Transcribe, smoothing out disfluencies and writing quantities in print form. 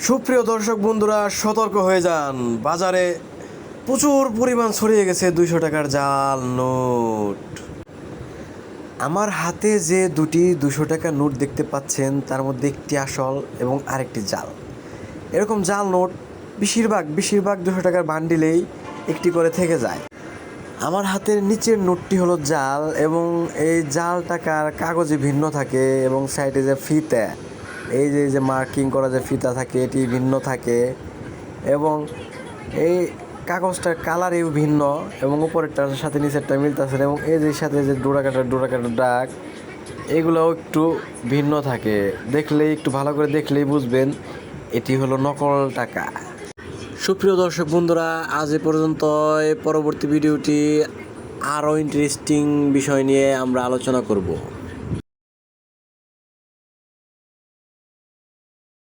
সুপ্রিয় দর্শক বন্ধুরা, সতর্ক হয়ে যান। বাজারে প্রচুর পরিমাণ ছড়িয়ে গেছে 200 টাকার জাল নোট। আমার হাতে যে দুটি 200 টাকার নোট দেখতে পাচ্ছেন, তার মধ্যে একটি আসল এবং আরেকটি জাল। এরকম জাল নোট বেশিরভাগ 200 টাকার বান্ডিলেই একটি করে থেকে যায়। আমার হাতের নিচের নোটটি হলো জাল, এবং এই জাল টাকার কাগজে ভিন্ন থাকে এবং সাইডে যে ফিতা, এই যে মার্কিং করা যে ফিতা থাকে, এটি ভিন্ন থাকে এবং এই কাগজটার কালারেও ভিন্ন এবং উপরেরটার সাথে নিচেরটা মিলতেছে, এবং এই যে সাথে যে ডোরাকাটার দাগ, এগুলোও একটু ভিন্ন থাকে। দেখলেই একটু ভালো করে দেখলেই বুঝবেন এটি হলো নকল টাকা। সুপ্রিয় দর্শক বন্ধুরা, আজ এ পর্যন্ত। পরবর্তী ভিডিওটি আরও ইন্টারেস্টিং বিষয় নিয়ে আমরা আলোচনা করব।